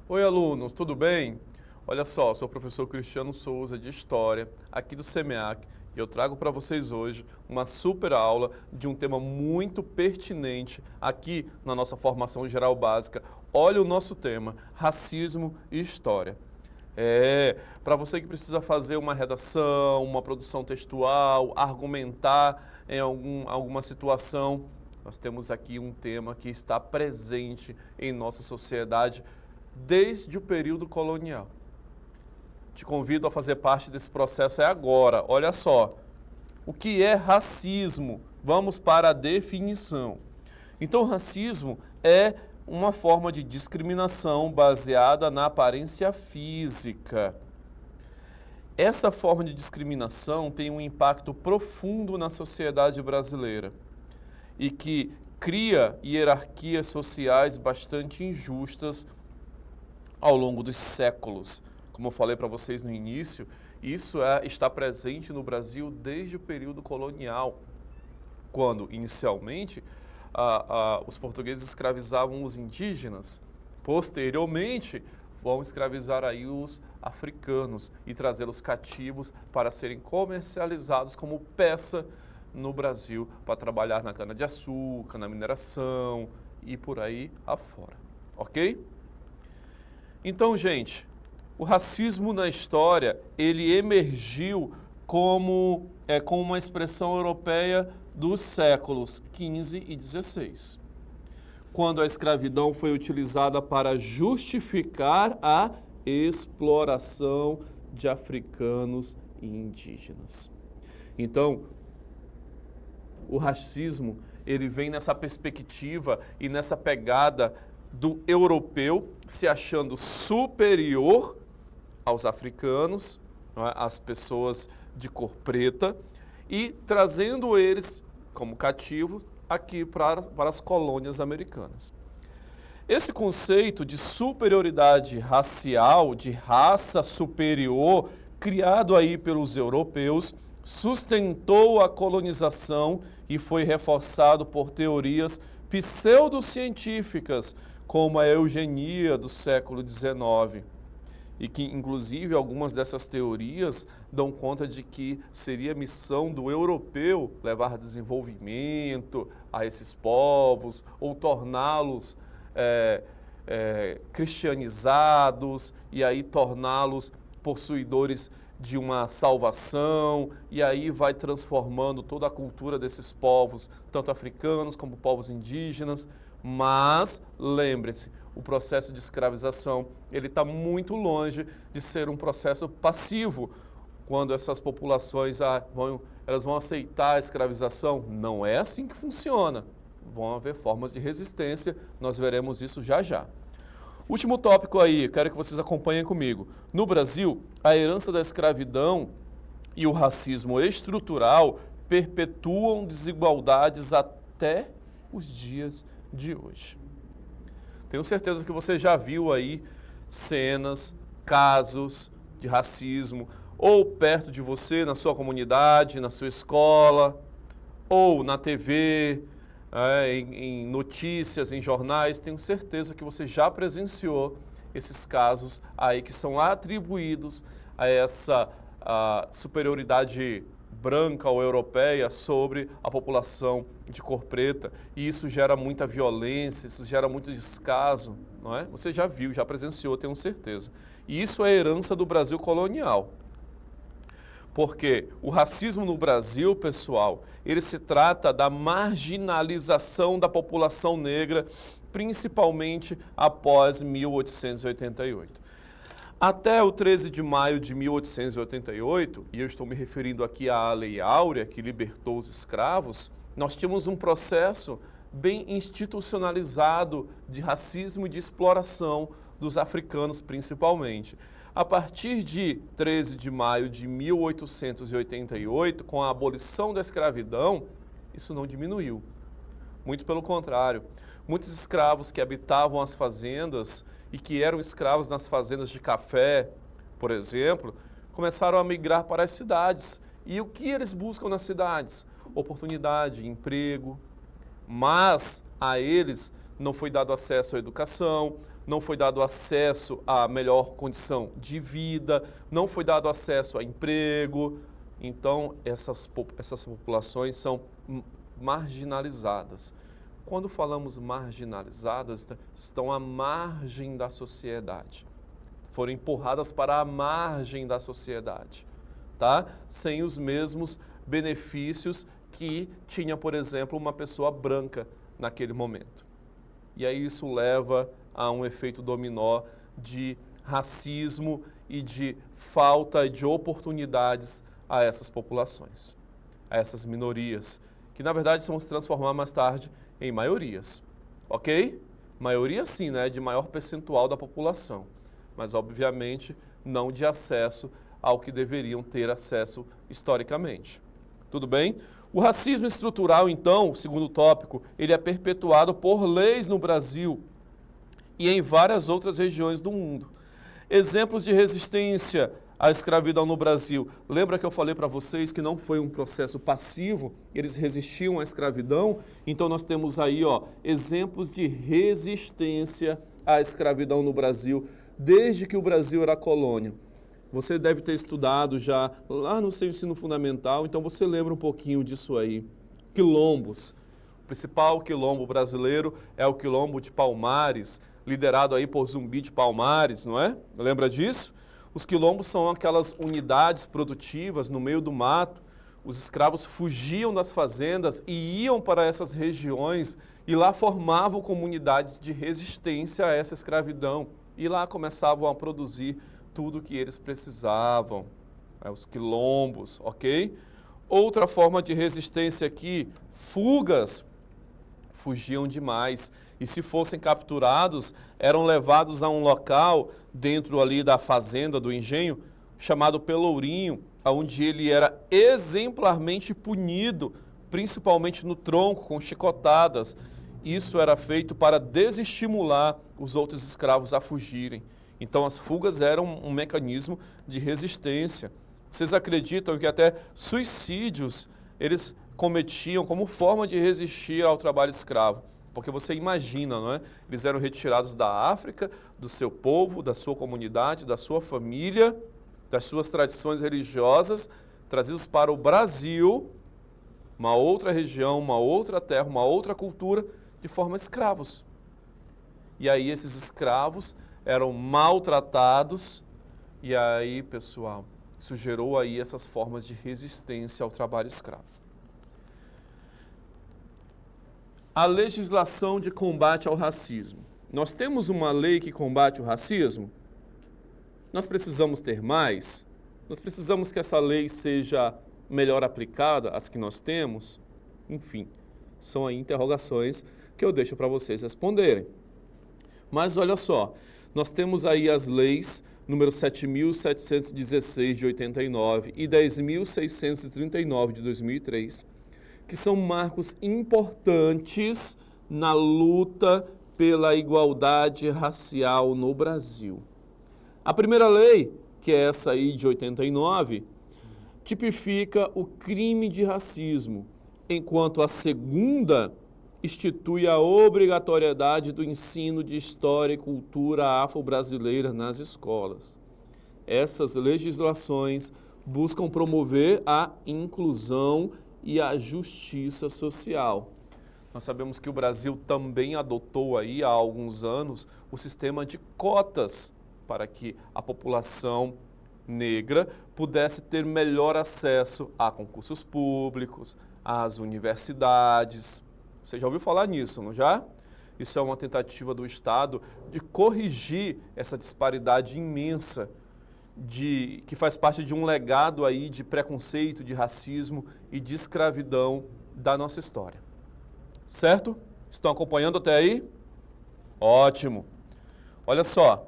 Oi, alunos, tudo bem? Olha só, sou o professor Cristiano Souza de História, aqui do SEMEAC, e eu trago para vocês hoje uma super aula de um tema muito pertinente aqui na nossa formação geral básica. Olha o nosso tema, racismo e história. Para você que precisa fazer uma redação, uma produção textual, argumentar em alguma situação, nós temos aqui um tema que está presente em nossa sociedade desde o período colonial. Te convido a fazer parte desse processo agora. Olha só, o que é racismo? Vamos para a definição. Então, racismo é uma forma de discriminação baseada na aparência física. Essa forma de discriminação tem um impacto profundo na sociedade brasileira e que cria hierarquias sociais bastante injustas ao longo dos séculos. Como eu falei para vocês no início, isso está presente no Brasil desde o período colonial, quando, inicialmente, os portugueses escravizavam os indígenas. Posteriormente, vão escravizar aí os africanos e trazê-los cativos para serem comercializados como peça no Brasil, para trabalhar na cana-de-açúcar, na mineração e por aí afora. Ok? Então, gente, o racismo na história, ele emergiu como uma expressão europeia dos séculos XV e XVI, quando a escravidão foi utilizada para justificar a exploração de africanos e indígenas. Então, o racismo, ele vem nessa perspectiva e nessa pegada do europeu se achando superior aos africanos, não é? Às pessoas de cor preta, e trazendo eles como cativos aqui para as colônias americanas. Esse conceito de superioridade racial, de raça superior, criado aí pelos europeus, sustentou a colonização e foi reforçado por teorias pseudocientíficas, como a eugenia do século XIX, e que, inclusive, algumas dessas teorias dão conta de que seria missão do europeu levar desenvolvimento a esses povos ou torná-los cristianizados e aí torná-los possuidores de uma salvação, e aí vai transformando toda a cultura desses povos, tanto africanos como povos indígenas. Mas, lembre-se, o processo de escravização, ele está muito longe de ser um processo passivo. Quando essas populações elas vão aceitar a escravização, não é assim que funciona. Vão haver formas de resistência, nós veremos isso já já. Último tópico aí, quero que vocês acompanhem comigo. No Brasil, a herança da escravidão e o racismo estrutural perpetuam desigualdades até os dias de hoje. Tenho certeza que você já viu aí cenas, casos de racismo, ou perto de você, na sua comunidade, na sua escola, ou na TV, em notícias, em jornais. Tenho certeza que você já presenciou esses casos aí que são atribuídos a essa superioridade branca ou europeia sobre a população de cor preta, e isso gera muita violência, isso gera muito descaso, não é? Você já viu, já presenciou, tenho certeza. E isso é herança do Brasil colonial. Porque o racismo no Brasil, pessoal, ele se trata da marginalização da população negra, principalmente após 1888. Até o 13 de maio de 1888, e eu estou me referindo aqui à Lei Áurea, que libertou os escravos, nós tínhamos um processo bem institucionalizado de racismo e de exploração dos africanos, principalmente. A partir de 13 de maio de 1888, com a abolição da escravidão, isso não diminuiu. Muito pelo contrário. Muitos escravos que habitavam as fazendas e que eram escravos nas fazendas de café, por exemplo, começaram a migrar para as cidades. E o que eles buscam nas cidades? Oportunidade, emprego, mas a eles não foi dado acesso à educação, não foi dado acesso à melhor condição de vida, não foi dado acesso a emprego. Então, essas populações são marginalizadas. Quando falamos marginalizadas, estão à margem da sociedade. Foram empurradas para a margem da sociedade, tá? Sem os mesmos benefícios que tinha, por exemplo, uma pessoa branca naquele momento. E aí isso leva a um efeito dominó de racismo e de falta de oportunidades a essas populações, a essas minorias, que na verdade vão se transformar mais tarde em maiorias, ok? Maioria sim, né, de maior percentual da população, mas obviamente não de acesso ao que deveriam ter acesso historicamente. Tudo bem? O racismo estrutural, então, segundo tópico, ele é perpetuado por leis no Brasil e em várias outras regiões do mundo. Exemplos de resistência à escravidão no Brasil. Lembra que eu falei para vocês que não foi um processo passivo, eles resistiam à escravidão? Então nós temos aí, exemplos de resistência à escravidão no Brasil, desde que o Brasil era colônia. Você deve ter estudado já lá no seu ensino fundamental, então você lembra um pouquinho disso aí. Quilombos. O principal quilombo brasileiro é o quilombo de Palmares, liderado aí por Zumbi de Palmares, não é? Lembra disso? Os quilombos são aquelas unidades produtivas no meio do mato. Os escravos fugiam das fazendas e iam para essas regiões e lá formavam comunidades de resistência a essa escravidão. E lá começavam a produzir tudo o que eles precisavam, os quilombos, ok? Outra forma de resistência aqui, fugas. Fugiam demais e se fossem capturados, eram levados a um local dentro ali da fazenda, do engenho, chamado Pelourinho, onde ele era exemplarmente punido, principalmente no tronco, com chicotadas. Isso era feito para desestimular os outros escravos a fugirem. Então as fugas eram um mecanismo de resistência. Vocês acreditam que até suicídios eles cometiam como forma de resistir ao trabalho escravo? Porque você imagina, não é? Eles eram retirados da África, do seu povo, da sua comunidade, da sua família, das suas tradições religiosas, trazidos para o Brasil, uma outra região, uma outra terra, uma outra cultura, de forma escravos. E aí esses escravos eram maltratados, e aí, pessoal, isso gerou aí essas formas de resistência ao trabalho escravo. A legislação de combate ao racismo. Nós temos uma lei que combate o racismo? Nós precisamos ter mais? Nós precisamos que essa lei seja melhor aplicada, as que nós temos? Enfim, são aí interrogações que eu deixo para vocês responderem. Mas olha só, nós temos aí as leis número 7.716 de 89 e 10.639 de 2003, que são marcos importantes na luta pela igualdade racial no Brasil. A primeira lei, que é essa aí de 89, tipifica o crime de racismo, enquanto a segunda institui a obrigatoriedade do ensino de história e cultura afro-brasileira nas escolas. Essas legislações buscam promover a inclusão e a justiça social. Nós sabemos que o Brasil também adotou aí há alguns anos o sistema de cotas para que a população negra pudesse ter melhor acesso a concursos públicos, às universidades. Você já ouviu falar nisso, não já? Isso é uma tentativa do Estado de corrigir essa disparidade imensa que faz parte de um legado aí de preconceito, de racismo e de escravidão da nossa história. Certo? Estão acompanhando até aí? Ótimo. Olha só.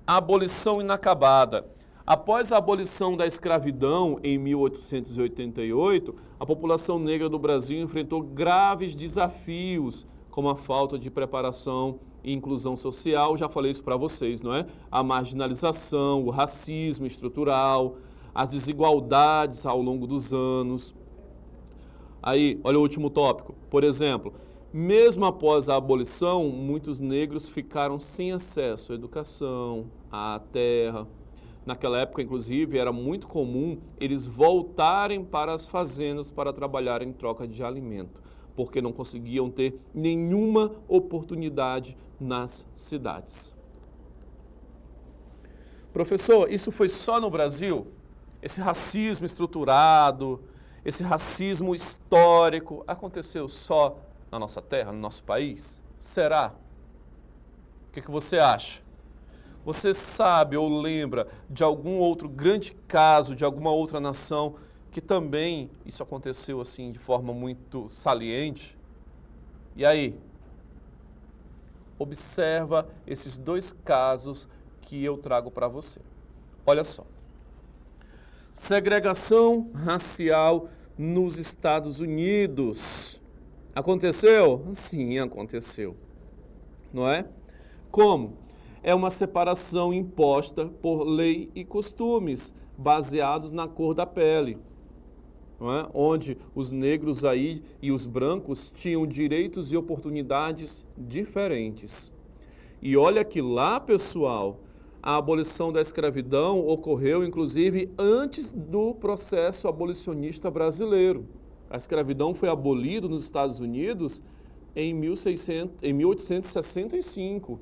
A abolição inacabada. Após a abolição da escravidão em 1888, a população negra do Brasil enfrentou graves desafios, como a falta de preparação e inclusão social. Já falei isso para vocês, não é? A marginalização, o racismo estrutural, as desigualdades ao longo dos anos. Aí, olha o último tópico. Por exemplo, Mesmo após a abolição, muitos negros ficaram sem acesso à educação, à terra. Naquela época, inclusive, era muito comum eles voltarem para as fazendas para trabalhar em troca de alimento, porque não conseguiam ter nenhuma oportunidade nas cidades. Professor, isso foi só no Brasil? Esse racismo estruturado, esse racismo histórico, aconteceu só na nossa terra, no nosso país? Será? O que você acha? Você sabe ou lembra de algum outro grande caso, de alguma outra nação, que também isso aconteceu assim de forma muito saliente? E aí? Observa esses dois casos que eu trago para você. Olha só. Segregação racial nos Estados Unidos. Aconteceu? Sim, aconteceu. Não é? Como? É uma separação imposta por lei e costumes, baseados na cor da pele. Não é? Onde os negros aí e os brancos tinham direitos e oportunidades diferentes. E olha que lá, pessoal, a abolição da escravidão ocorreu, inclusive, antes do processo abolicionista brasileiro. A escravidão foi abolida nos Estados Unidos em 1865.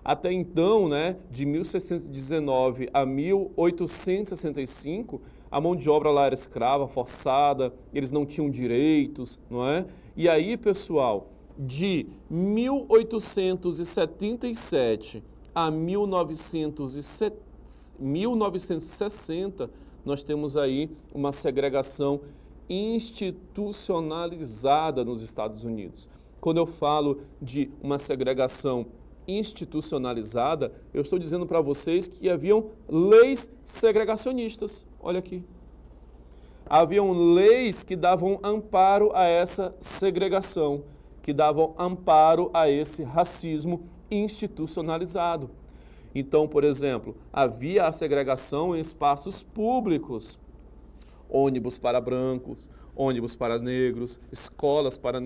Até então, né, de 1619 a 1865, a mão de obra lá era escrava, forçada, eles não tinham direitos, não é? E aí, pessoal, de 1877 a 1960, nós temos aí uma segregação institucionalizada nos Estados Unidos. Quando eu falo de uma segregação institucionalizada, eu estou dizendo para vocês que haviam leis segregacionistas. Olha aqui. Haviam leis que davam amparo a essa segregação, que davam amparo a esse racismo institucionalizado. Então, por exemplo, havia a segregação em espaços públicos, ônibus para brancos, ônibus para negros, escolas para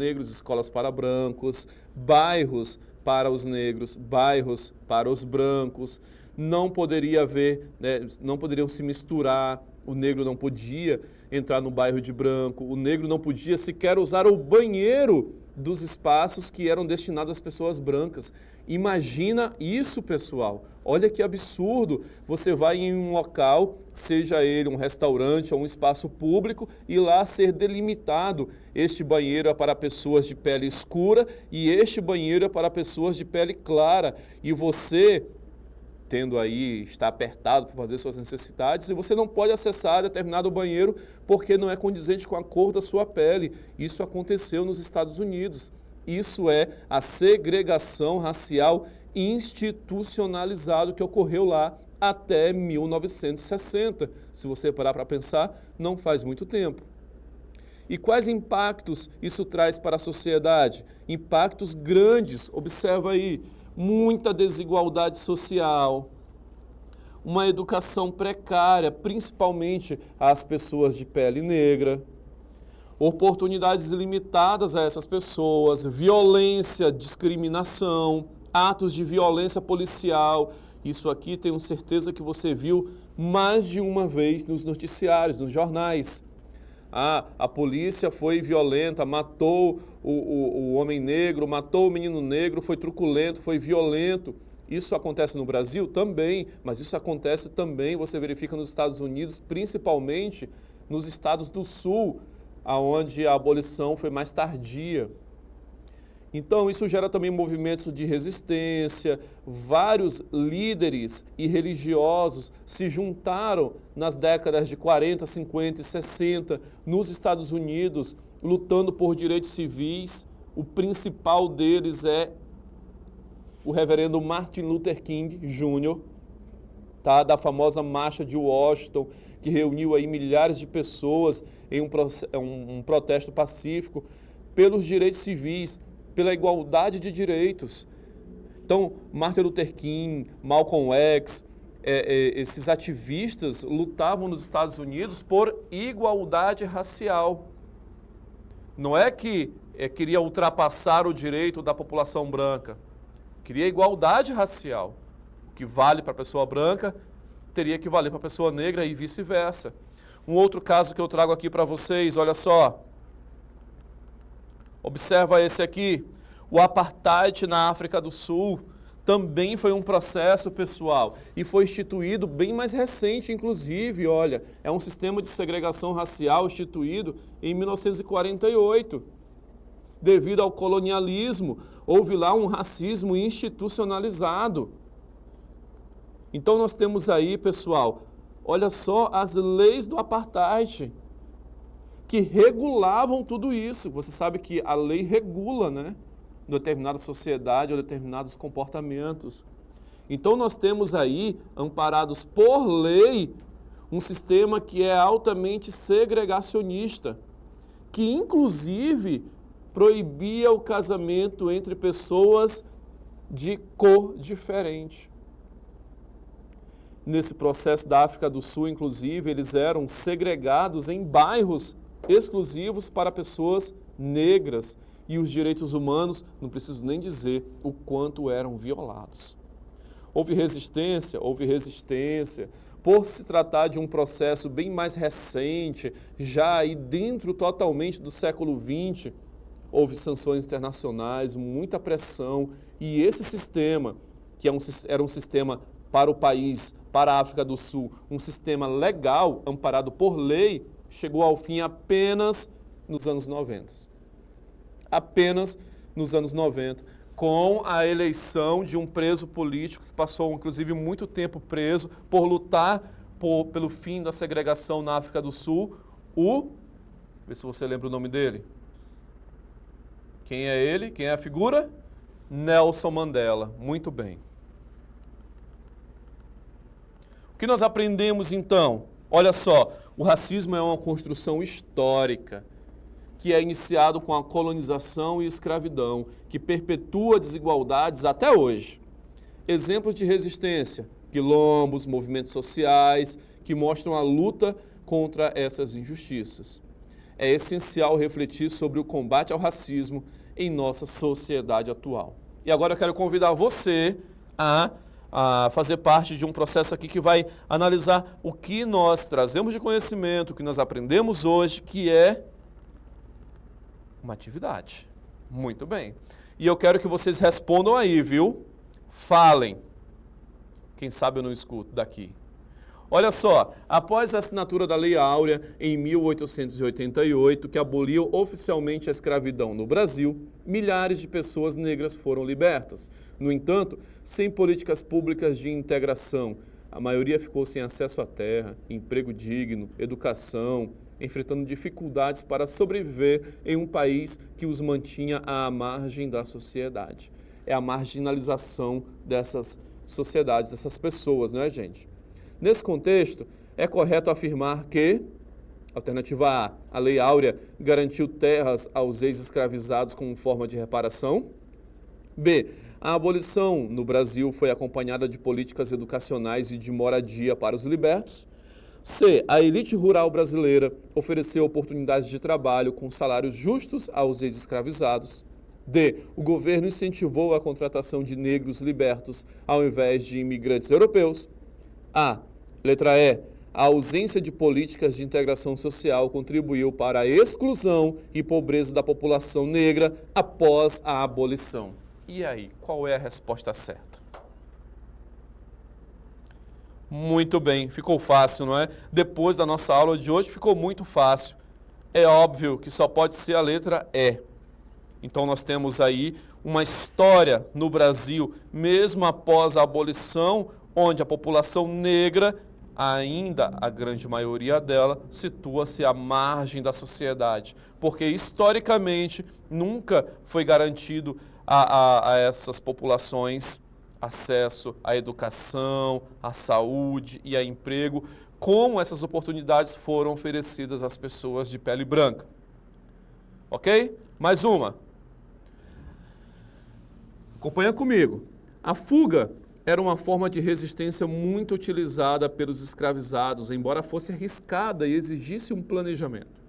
brancos, bairros para os negros, bairros para os brancos. Não poderia haver, né, não poderiam se misturar, o negro não podia entrar no bairro de branco, o negro não podia sequer usar o banheiro dos espaços que eram destinados às pessoas brancas. Imagina isso, pessoal. Olha que absurdo. Você vai em um local, seja ele um restaurante ou um espaço público, e lá ser delimitado: este banheiro é para pessoas de pele escura e este banheiro é para pessoas de pele clara. E você, tendo aí, está apertado para fazer suas necessidades, e você não pode acessar determinado banheiro porque não é condizente com a cor da sua pele. Isso aconteceu nos Estados Unidos. Isso é a segregação racial institucionalizada que ocorreu lá até 1960. Se você parar para pensar, não faz muito tempo. E quais impactos isso traz para a sociedade? Impactos grandes. Observa aí: muita desigualdade social, uma educação precária, principalmente às pessoas de pele negra, oportunidades limitadas a essas pessoas, violência, discriminação, atos de violência policial. Isso aqui tenho certeza que você viu mais de uma vez nos noticiários, nos jornais. A polícia foi violenta, matou o homem negro, matou o menino negro, foi truculento, foi violento. Isso acontece no Brasil? Também, mas isso acontece também, você verifica nos Estados Unidos, principalmente nos estados do Sul, onde a abolição foi mais tardia. Então, isso gera também movimentos de resistência. Vários líderes e religiosos se juntaram nas décadas de 40, 50 e 60 nos Estados Unidos, lutando por direitos civis. O principal deles é o reverendo Martin Luther King Jr., tá? Da famosa Marcha de Washington, que reuniu aí milhares de pessoas em um protesto pacífico pelos direitos civis, pela igualdade de direitos. Então, Martin Luther King, Malcolm X, esses ativistas lutavam nos Estados Unidos por igualdade racial. Não é que queria ultrapassar o direito da população branca, queria igualdade racial. O que vale para a pessoa branca teria que valer para a pessoa negra e vice-versa. Um outro caso que eu trago aqui para vocês, olha só. Observa esse aqui. O apartheid na África do Sul também foi um processo pessoal e foi instituído bem mais recente, inclusive, olha, é um sistema de segregação racial instituído em 1948. Devido ao colonialismo, houve lá um racismo institucionalizado. Então nós temos aí, pessoal, olha só as leis do apartheid que regulavam tudo isso. Você sabe que a lei regula, né? Determinada sociedade ou determinados comportamentos. Então nós temos aí, amparados por lei, um sistema que é altamente segregacionista, que inclusive proibia o casamento entre pessoas de cor diferente. Nesse processo da África do Sul, inclusive, eles eram segregados em bairros exclusivos para pessoas negras. E os direitos humanos, não preciso nem dizer o quanto eram violados. Houve resistência, por se tratar de um processo bem mais recente, já aí dentro totalmente do século XX, houve sanções internacionais, muita pressão, e esse sistema, que era um sistema para o país, para a África do Sul, um sistema legal, amparado por lei, chegou ao fim apenas nos anos 90. Apenas nos anos 90, com a eleição de um preso político que passou, inclusive, muito tempo preso por lutar pelo fim da segregação na África do Sul, vê se você lembra o nome dele. Quem é ele? Quem é a figura? Nelson Mandela. Muito bem. O que nós aprendemos então? Olha só, o racismo é uma construção histórica que é iniciado com a colonização e escravidão, que perpetua desigualdades até hoje. Exemplos de resistência, quilombos, movimentos sociais, que mostram a luta contra essas injustiças. É essencial refletir sobre o combate ao racismo em nossa sociedade atual. E agora eu quero convidar você a fazer parte de um processo aqui que vai analisar o que nós trazemos de conhecimento, o que nós aprendemos hoje, que é uma atividade. Muito bem. E eu quero que vocês respondam aí, viu? Falem. Quem sabe eu não escuto daqui. Olha só, após a assinatura da Lei Áurea em 1888, que aboliu oficialmente a escravidão no Brasil, milhares de pessoas negras foram libertas. No entanto, sem políticas públicas de integração, a maioria ficou sem acesso à terra, emprego digno, educação, enfrentando dificuldades para sobreviver em um país que os mantinha à margem da sociedade. É a marginalização dessas sociedades, dessas pessoas, não é, gente? Nesse contexto, é correto afirmar que, alternativa A Lei Áurea garantiu terras aos ex-escravizados como forma de reparação. B, a abolição no Brasil foi acompanhada de políticas educacionais e de moradia para os libertos. C, a elite rural brasileira ofereceu oportunidades de trabalho com salários justos aos ex-escravizados. D, o governo incentivou a contratação de negros libertos ao invés de imigrantes europeus. A, letra E, a ausência de políticas de integração social contribuiu para a exclusão e pobreza da população negra após a abolição. E aí, qual é a resposta certa? Muito bem, ficou fácil, não é? Depois da nossa aula de hoje, ficou muito fácil. É óbvio que só pode ser a letra E. Então, nós temos aí uma história no Brasil, mesmo após a abolição, onde a população negra, ainda a grande maioria dela, situa-se à margem da sociedade. Porque, historicamente, nunca foi garantido a essas populações acesso à educação, à saúde e a emprego, como essas oportunidades foram oferecidas às pessoas de pele branca. Ok? Mais uma. Acompanha comigo. A fuga era uma forma de resistência muito utilizada pelos escravizados, embora fosse arriscada e exigisse um planejamento.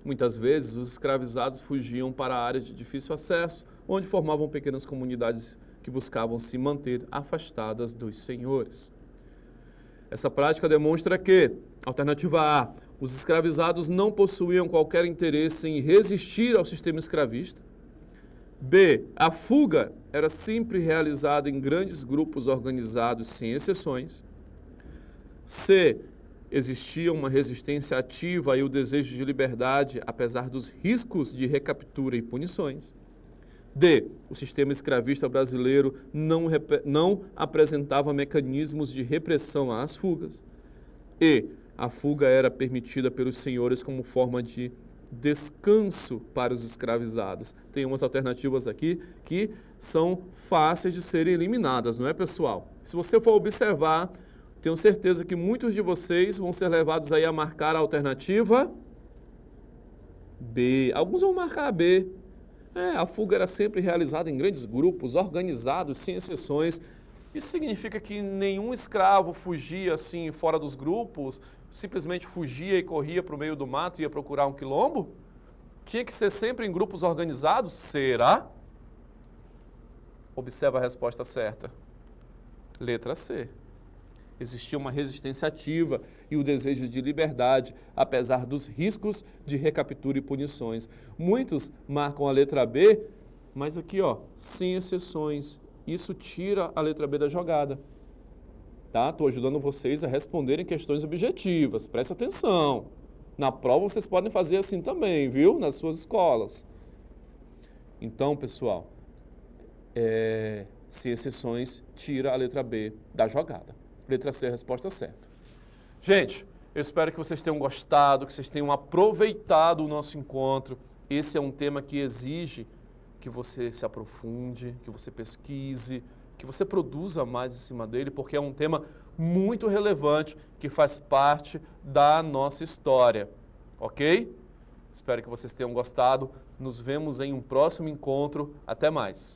Muitas vezes, os escravizados fugiam para áreas de difícil acesso, onde formavam pequenas comunidades que buscavam se manter afastadas dos senhores. Essa prática demonstra que, alternativa A, os escravizados não possuíam qualquer interesse em resistir ao sistema escravista. B, a fuga era sempre realizada em grandes grupos organizados sem exceções. C, existia uma resistência ativa e o desejo de liberdade, apesar dos riscos de recaptura e punições. D, o sistema escravista brasileiro não apresentava mecanismos de repressão às fugas. E, a fuga era permitida pelos senhores como forma de descanso para os escravizados. Tem umas alternativas aqui que são fáceis de serem eliminadas, não é, pessoal? Se você for observar, tenho certeza que muitos de vocês vão ser levados aí a marcar a alternativa B. Alguns vão marcar a B. A fuga era sempre realizada em grandes grupos, organizados, sem exceções. Isso significa que nenhum escravo fugia assim fora dos grupos, simplesmente fugia e corria para o meio do mato e ia procurar um quilombo? Tinha que ser sempre em grupos organizados? Será? Observa a resposta certa. Letra C. Existia uma resistência ativa e o desejo de liberdade, apesar dos riscos de recaptura e punições. Muitos marcam a letra B, mas aqui, sem exceções. Isso tira a letra B da jogada. Tá? Estou ajudando vocês a responderem questões objetivas. Presta atenção. Na prova vocês podem fazer assim também, viu? Nas suas escolas. Então, pessoal, sem exceções, tira a letra B da jogada. Letra C é a resposta certa. Gente, eu espero que vocês tenham gostado, que vocês tenham aproveitado o nosso encontro. Esse é um tema que exige que você se aprofunde, que você pesquise, que você produza mais em cima dele, porque é um tema muito relevante que faz parte da nossa história, ok? Espero que vocês tenham gostado. Nos vemos em um próximo encontro. Até mais!